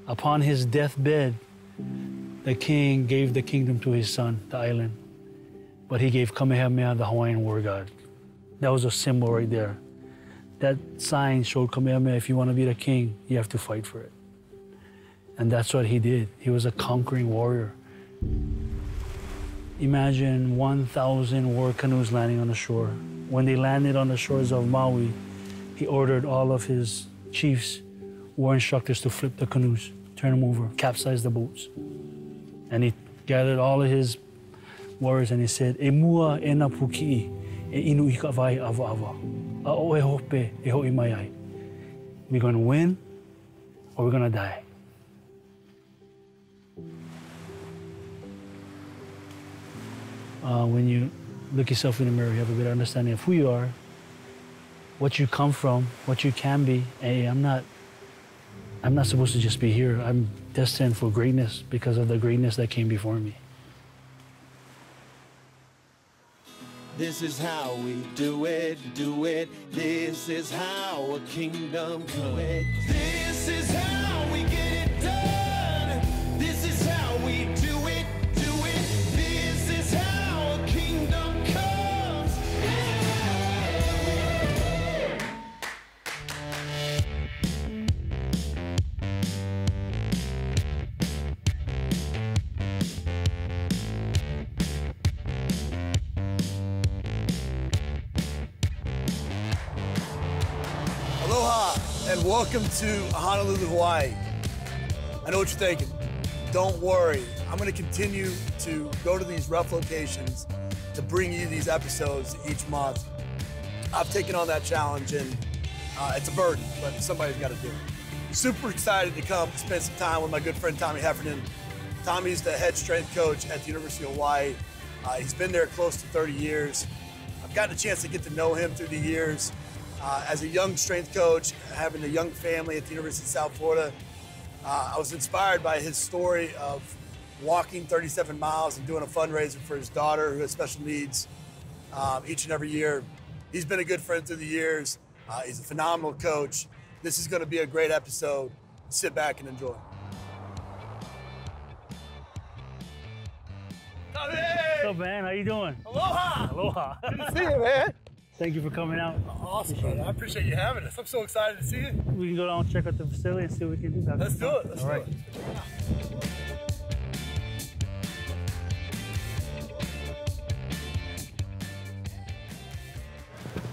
Upon his deathbed, the king gave the kingdom to his son, the island. But he gave Kamehameha, the Hawaiian war god. That was a symbol right there. That sign showed Kamehameha, if you want to be the king, you have to fight for it. And that's what he did. He was a conquering warrior. Imagine 1,000 war canoes landing on the shore. When they landed on the shores of Maui, he ordered all of his chiefs, war instructors, to flip the canoes, turn them over, capsize the boats. And he gathered all of his warriors and he said, "E mua e na puki'i, e inu I ka vai ava ava. A o e hope e ho'i mai ai. We're gonna win or we're gonna die." When you look yourself in the mirror, you have a better understanding of who you are, what you come from, what you can be. Hey, I'm not supposed to just be here. I'm destined for greatness because of the greatness that came before me. This is how we do it, do it. This is how a kingdom comes. This is how we get it done. This is how we do it, do it. This is how a kingdom comes. Aloha and welcome to Honolulu, Hawaii. I know what you're thinking. Don't worry, I'm going to continue to go to these rough locations to bring you these episodes each month. I've taken on that challenge and it's a burden, but somebody's got to do it. Super excited to come spend some time with my good friend Tommy Heffernan. Tommy's the head strength coach at the University of Hawaii. He's been there close to 30 years. I've gotten a chance to get to know him through the years. As a young strength coach, having a young family at the University of South Florida, I was inspired by his story of walking 37 miles and doing a fundraiser for his daughter who has special needs each and every year. He's been a good friend through the years. He's a phenomenal coach. This is going to be a great episode. Sit back and enjoy. Tommy! What's up, man? How you doing? Aloha! Aloha. Good to see you, man. Thank you for coming out. Awesome, man. I appreciate you having us. I'm so excited to see you. We can go down and check out the facility and see what we can do. Let's do it. Let's All do right. it.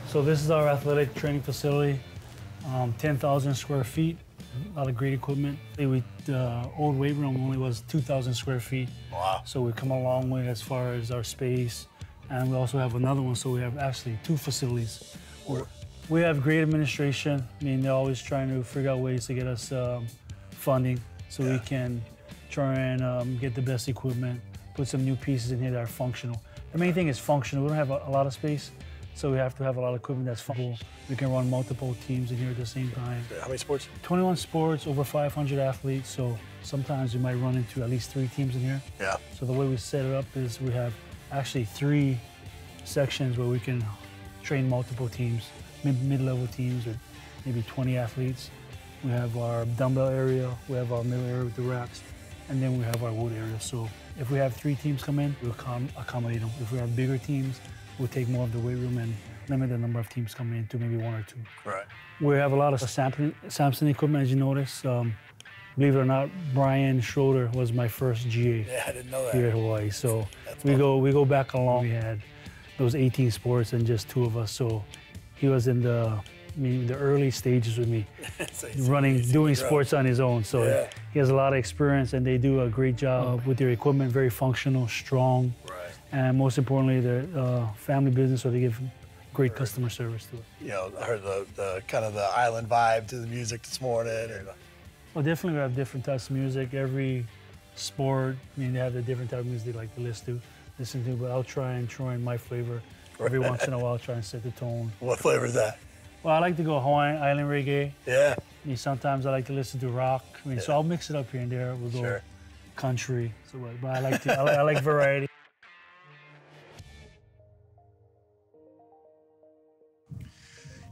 So this is our athletic training facility, 10,000 square feet, a lot of great equipment. The old weight room only was 2,000 square feet. Wow. So we've come a long way as far as our space. And we also have another one, so we have actually two facilities. We have great administration. I mean, they're always trying to figure out ways to get us funding so we can try and get the best equipment, put some new pieces in here that are functional. The main thing is functional. We don't have a lot of space, so we have to have a lot of equipment that's functional. We can run multiple teams in here at the same time. How many sports? 21 sports, over 500 athletes, so sometimes we might run into at least 3 teams in here. Yeah. So the way we set it up is we have actually 3 sections where we can train multiple teams, mid-level teams with maybe 20 athletes. We have our dumbbell area, we have our middle area with the racks, and then we have our wood area. So if we have 3 teams come in, we'll accommodate them. If we have bigger teams, we'll take more of the weight room and limit the number of teams coming in to maybe 1 or 2. Right. We have a lot of sampling equipment, as you notice. Believe it or not, Brian Schroeder was my first GA. Yeah, I didn't know that. Here at Hawaii. So That's we go back along. We had those 18 sports and just 2 of us. So he was in the early stages with me, doing sports on his own. So he has a lot of experience, and they do a great job with their equipment. Very functional, strong, and most importantly, they're family business, so they give great customer service to it. You know, I heard the kind of the island vibe to the music this morning. And Well, definitely we have different types of music. Every sport, they have the different type of music they like to listen to, but I'll try and join my flavor. Every once in a while, try and set the tone. What flavor is that? Well, I like to go Hawaiian island reggae. Yeah. Sometimes I like to listen to rock. So I'll mix it up here and there. We'll go country. So, but I like variety.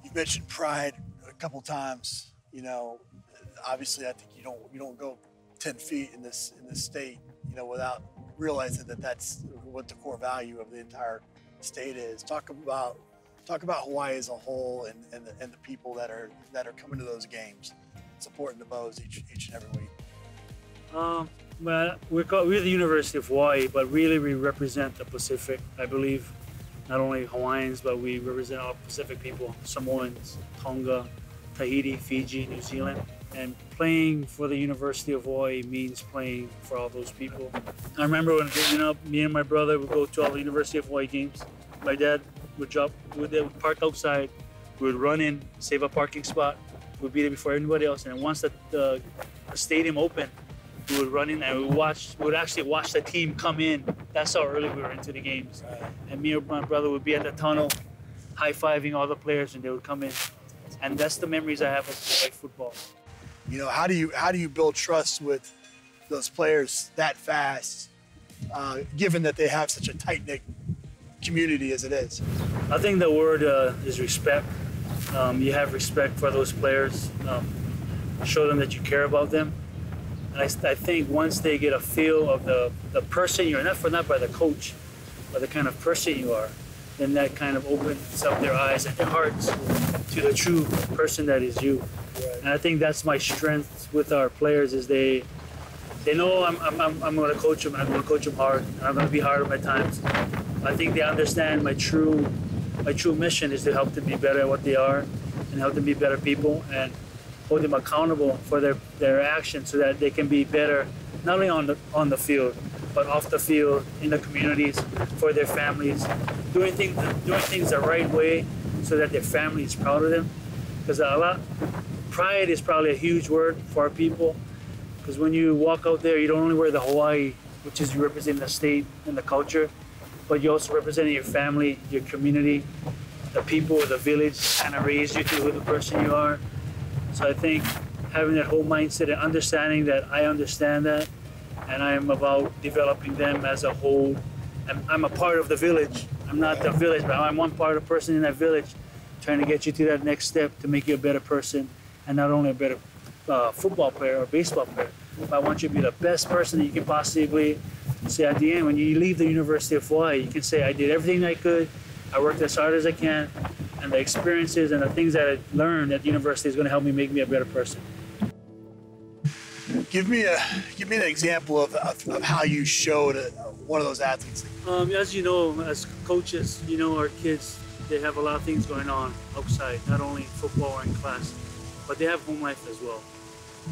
You've mentioned pride a couple times. You know, obviously I think you don't go 10 feet in this state, without realizing that that's what the core value of the entire state is. Talk about Hawaii as a whole and the people that are coming to those games, supporting the Bows each and every week. Well, we're the University of Hawaii, but really we represent the Pacific. I believe not only Hawaiians, but we represent all Pacific people: Samoans, Tonga, Tahiti, Fiji, New Zealand. And playing for the University of Hawaii means playing for all those people. I remember when growing up, me and my brother would go to all the University of Hawaii games. My dad would would park outside, we would run in, save a parking spot, we'd be there before anybody else. And once the stadium opened, we would run in and we would actually watch the team come in. That's how early we were into the games. And me and my brother would be at the tunnel, high-fiving all the players, and they would come in. And that's the memories I have of Hawaii football. How do you build trust with those players that fast, given that they have such a tight-knit community as it is? I think the word is respect. You have respect for those players. Show them that you care about them. And I think once they get a feel of the person you're, not by the coach, but the kind of person you are, then that kind of opens up their eyes and their hearts to the true person that is you. Right. And I think that's my strength with our players is they know I'm going to coach them, and I'm going to coach them hard, and I'm going to be hard at my times. I think they understand my true mission is to help them be better at what they are and help them be better people and hold them accountable for their actions so that they can be better, not only on the field, but off the field, in the communities, for their families, doing things the right way so that their family is proud of them. Because pride is probably a huge word for our people. Because when you walk out there, you don't only wear the Hawaii, which is you represent the state and the culture, but you also represent your family, your community, the people of the village kind of raised you to who the person you are. So I think having that whole mindset and understanding that I understand that, and I am about developing them as a whole. I'm a part of the village. I'm not the village, but I'm one part of the person in that village, trying to get you to that next step to make you a better person, and not only a better football player or baseball player, but I want you to be the best person that you can possibly say at the end. When you leave the University of Hawaii, you can say, I did everything I could, I worked as hard as I can, and the experiences and the things that I learned at the university is going to help me make me a better person. Give me an example of how you showed one of those athletes. As you know, as coaches, our kids, they have a lot of things going on outside, not only football or in class, but they have home life as well.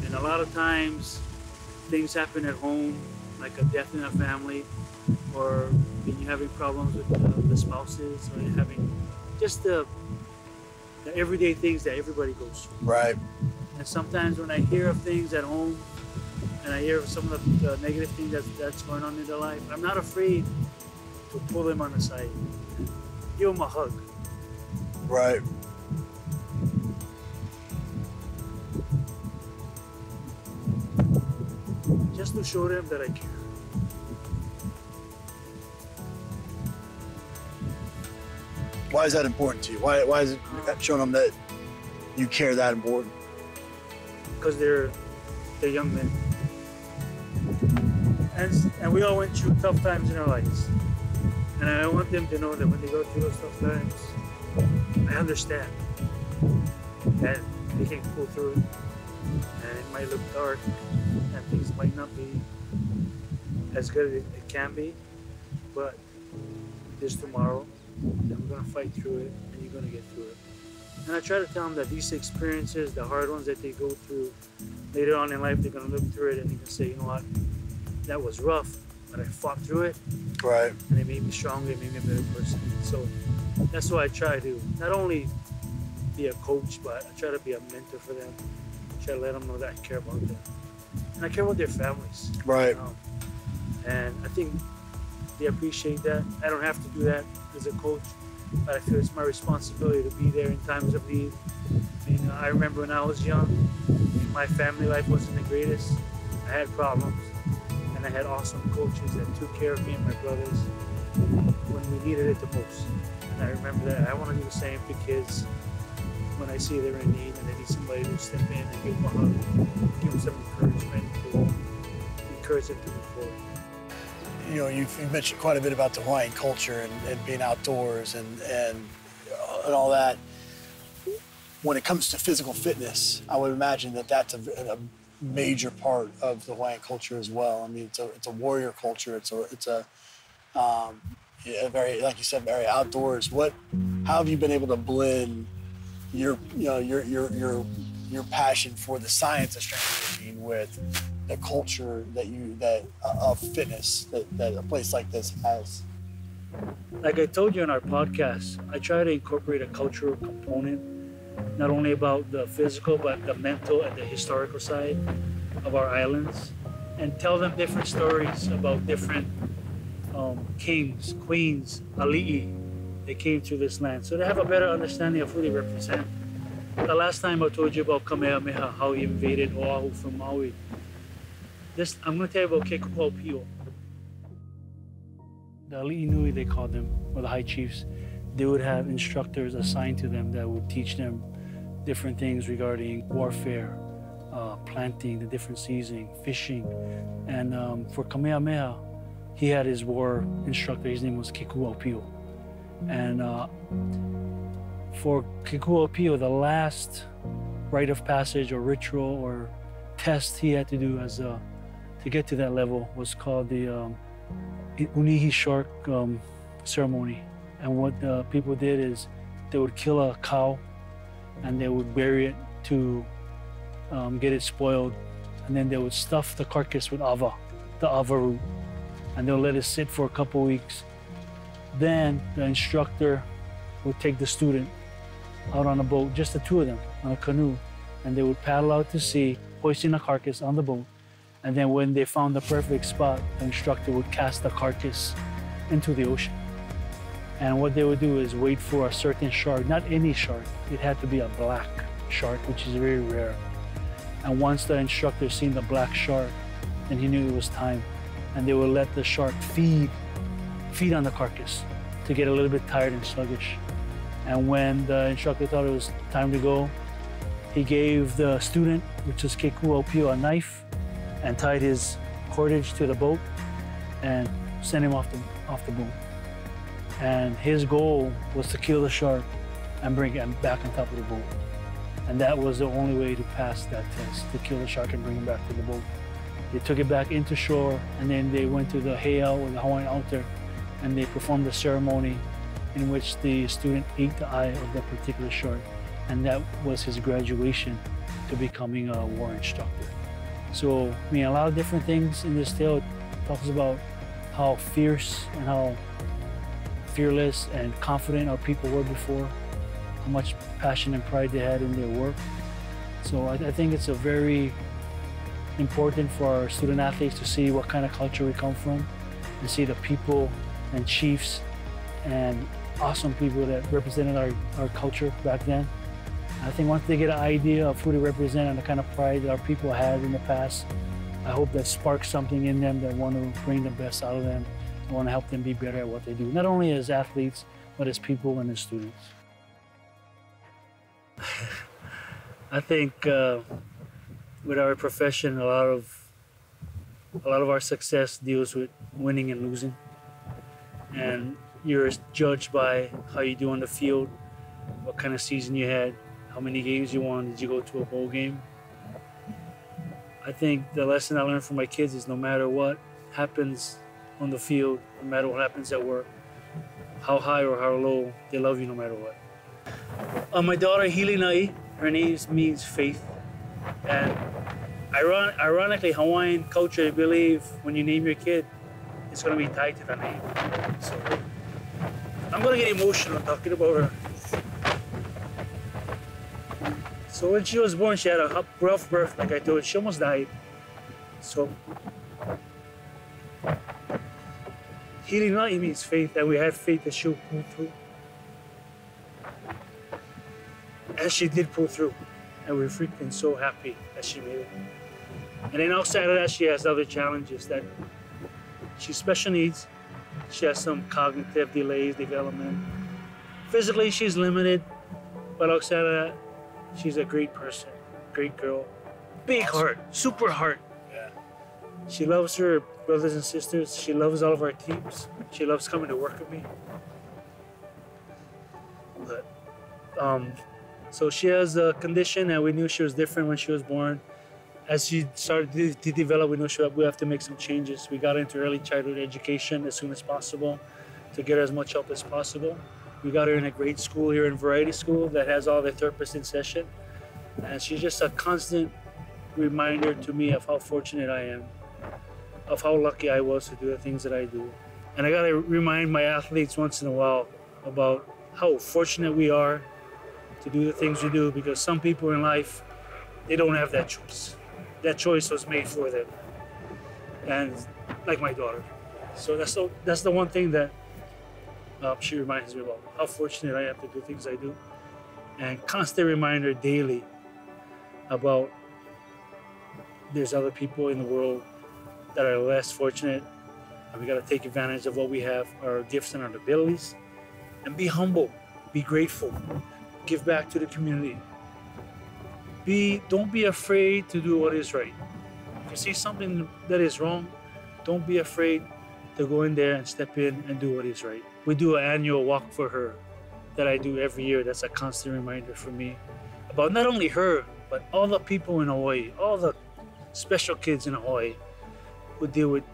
And a lot of times, things happen at home, like a death in a family, or when you're having problems with the spouses, or you're having just the everyday things that everybody goes through. Right. And sometimes when I hear of things at home, and I hear of some of the negative things that's going on in their life, I'm not afraid to pull them on the side, give them a hug. Right. Just to show them that I care. Why is that important to you? Why is it showing them that you care that important? Because they're young men. And we all went through tough times in our lives. And I want them to know that when they go through those tough times, I understand. And they can pull through it. And it might look dark, and things might not be as good as it can be, but there's tomorrow, and we're going to fight through it, and you're going to get through it. And I try to tell them that these experiences, the hard ones that they go through, later on in life, they're going to look through it and they can say, you know what, that was rough, but I fought through it. Right. And it made me stronger, it made me a better person. So that's what I try to not only be a coach, but I try to be a mentor for them. I try to let them know that I care about them. And I care about their families. Right. And I think they appreciate that. I don't have to do that as a coach, but I feel it's my responsibility to be there in times of need. I mean, I remember when I was young, my family life wasn't the greatest. I had problems, and I had awesome coaches that took care of me and my brothers when we needed it the most. And I remember that. I want to do the same for kids when I I see they're in need and they need somebody to step in and give them a hug, give them some encouragement to encourage them to move forward. You know, you've mentioned quite a bit about the Hawaiian culture and being outdoors and all that. When it comes to physical fitness, I would imagine that that's a major part of the Hawaiian culture as well. I mean, it's a warrior culture. It's a very, like you said, very outdoors. How have you been able to blend your passion for the science of strength and conditioning with the culture of fitness that a place like this has? Like I told you in our podcast, I try to incorporate a cultural component, not only about the physical, but the mental and the historical side of our islands, and tell them different stories about different kings, queens, ali'i. They came to this land, so they have a better understanding of who they represent. The last time I told you about Kamehameha, how he invaded Oahu from Maui. I'm going to tell you about Kekuaopio. The ali'i nui, they called them, or the high chiefs, they would have instructors assigned to them that would teach them different things regarding warfare, planting, the different seasoning, fishing. And for Kamehameha, he had his war instructor. His name was Kekuaopio. And for Kekuaopio, the last rite of passage or ritual or test he had to do to get to that level was called the Unihi Shark ceremony. And what the people did is they would kill a cow and they would bury it to get it spoiled. And then they would stuff the carcass with ava, the ava root, and they'll let it sit for a couple weeks. Then the instructor would take the student out on a boat, just the two of them, on a canoe, and they would paddle out to sea, hoisting the carcass on the boat. And then when they found the perfect spot, the instructor would cast the carcass into the ocean. And what they would do is wait for a certain shark, not any shark. It had to be a black shark, which is very rare. And once the instructor seen the black shark, then he knew it was time. And they would let the shark feed on the carcass to get a little bit tired and sluggish. And when the instructor thought it was time to go, he gave the student, which is Kekuaopio, a knife and tied his cordage to the boat and sent him off the boat. And his goal was to kill the shark and bring it back on top of the boat. And that was the only way to pass that test, to kill the shark and bring it back to the boat. They took it back into shore, and then they went to the heiau, or the Hawaiian altar, and they performed a ceremony in which the student ate the eye of that particular shark. And that was his graduation to becoming a war instructor. So, I mean, a lot of different things in this tale. It talks about how fierce and how fearless and confident our people were before, how much passion and pride they had in their work. So I think it's a very important for our student athletes to see what kind of culture we come from and see the people and chiefs and awesome people that represented our culture back then. I think once they get an idea of who they represent and the kind of pride that our people had in the past, I hope that sparks something in them that want to bring the best out of them. I want to help them be better at what they do, not only as athletes, but as people and as students. I think with our profession, a lot of our success deals with winning and losing. And you're judged by how you do on the field, what kind of season you had, how many games you won, did you go to a bowl game? I think the lesson I learned from my kids is no matter what happens on the field, no matter what happens at work, how high or how low, they love you no matter what. My daughter, Hilinai, her name means faith. And ironically, Hawaiian culture, they believe when you name your kid, it's going to be tied to the name. So I'm going to get emotional talking about her. So when she was born, she had a rough birth, like I told you. She almost died. So Hilinai means faith, and we had faith that she'll pull through. And she did pull through, and we're freaking so happy that she made it. And then outside of that, she has other challenges that she's special needs. She has some cognitive delays, development. Physically, she's limited, but outside of that, She's a great person, great girl, big heart, super heart. Yeah. She loves her brothers and sisters. She loves all of our teams. She loves coming to work with me. But, so she has a condition, and we knew she was different when she was born. As she started to develop, we knew we have to make some changes. We got into early childhood education as soon as possible to get her as much help as possible. We got her in a great school here in Variety School that has all the therapists in session. And she's just a constant reminder to me of how fortunate I am, of how lucky I was to do the things that I do. And I gotta remind my athletes once in a while about how fortunate we are to do the things we do, because some people in life, they don't have that choice. That choice was made for them. And like my daughter. So that's the one thing that she reminds me about, how fortunate I am to do things I do. And constant reminder daily about there's other people in the world that are less fortunate, and we got to take advantage of what we have, our gifts and our abilities, and be humble, be grateful, give back to the community. Don't be afraid to do what is right. If you see something that is wrong, don't be afraid to go in there and step in and do what is right. We do an annual walk for her that I do every year. That's a constant reminder for me about not only her, but all the people in Hawaii, all the special kids in Hawaii who deal with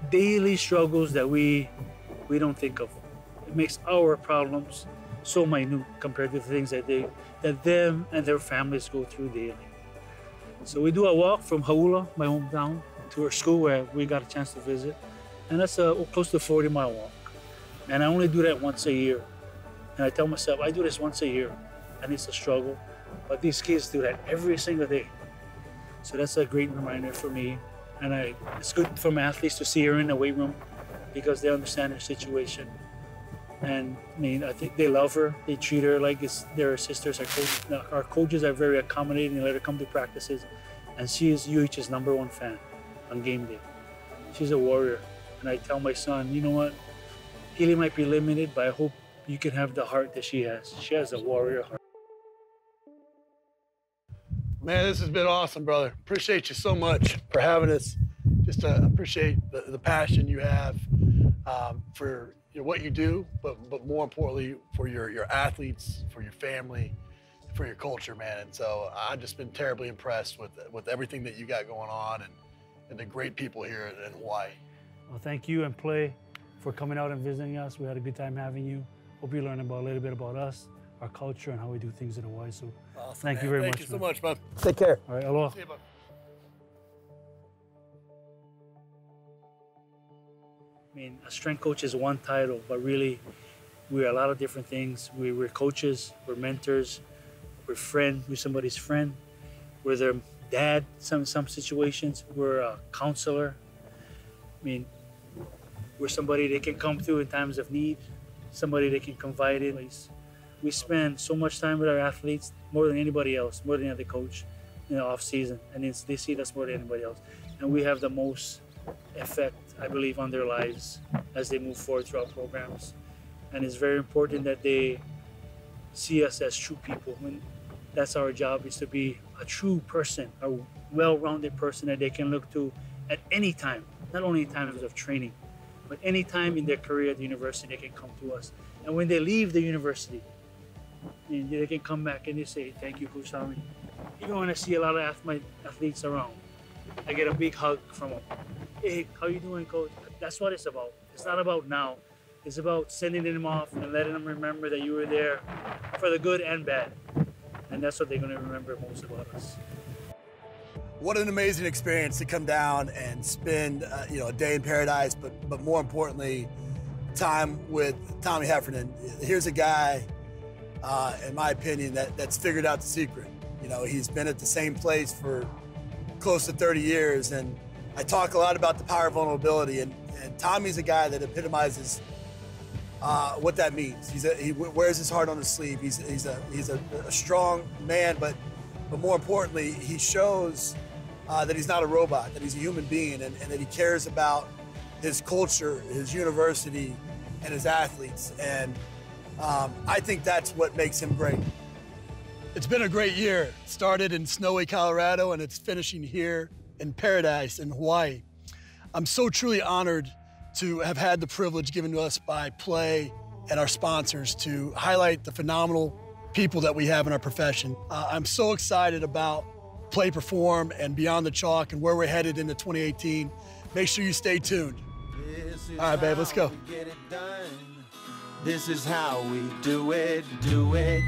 daily struggles that we don't think of. It makes our problems so minute compared to the things that them and their families go through daily. So we do a walk from Haula, my hometown, to her school where we got a chance to visit. And that's a close to 40-mile walk. And I only do that once a year. And I tell myself, I do this once a year, and it's a struggle. But these kids do that every single day. So that's a great reminder for me. And it's good for my athletes to see her in the weight room because they understand her situation. And I mean, I think they love her. They treat her like it's their sisters. Our coaches are very accommodating. They let her come to practices. And she is UH's #1 fan on game day. She's a warrior. And I tell my son, you know what? Haley might be limited, but I hope you can have the heart that she has. She has a warrior heart. Man, this has been awesome, brother. Appreciate you so much for having us. Just appreciate the passion you have for what you do, but more importantly, for your athletes, for your family, for your culture, man. And so I've just been terribly impressed with everything that you got going on and the great people here in Hawaii. Well, thank you and Play for coming out and visiting us. We had a good time having you. Hope you learned a little bit about us, our culture, and how we do things in Hawaii. So Awesome, thank you very much. Thank you so much, man. Take care. All right, aloha. See you, bud. I mean, a strength coach is one title, but really, we're a lot of different things. We're coaches, we're mentors, we're somebody's friend, we're their dad in some situations, we're a counselor. I mean, we're somebody they can come to in times of need, somebody they can confide in. We spend so much time with our athletes, more than anybody else, more than any other coach in the off season, and they see us more than anybody else. And we have the most effect, I believe, on their lives as they move forward through our programs. And it's very important that they see us as true people. And that's our job, is to be a true person, a well-rounded person that they can look to at any time, not only in times of training, but any time in their career at the university, they can come to us. And when they leave the university, they can come back and they say, thank you, Coach Tommy. Even when I see a lot of my athletes around, I get a big hug from them. Hey, how you doing, Coach? That's what it's about. It's not about now. It's about sending them off and letting them remember that you were there for the good and bad. And that's what they're going to remember most about us. What an amazing experience to come down and spend a day in paradise, but more importantly, time with Tommy Heffernan. Here's a guy, in my opinion, that's figured out the secret. He's been at the same place for close to 30 years, and I talk a lot about the power of vulnerability, and Tommy's a guy that epitomizes what that means. He wears his heart on his sleeve. He's a strong man, but more importantly, he shows that he's not a robot, that he's a human being, and that he cares about his culture, his university, and his athletes. And I think that's what makes him great. It's been a great year. It started in snowy Colorado and it's finishing here in paradise in Hawaii. I'm so truly honored to have had the privilege given to us by Play and our sponsors to highlight the phenomenal people that we have in our profession. I'm so excited about Play, Perform, and Beyond the Chalk and where we're headed into 2018. Make sure you stay tuned. All right, babe, let's go. This is how we do it, do it.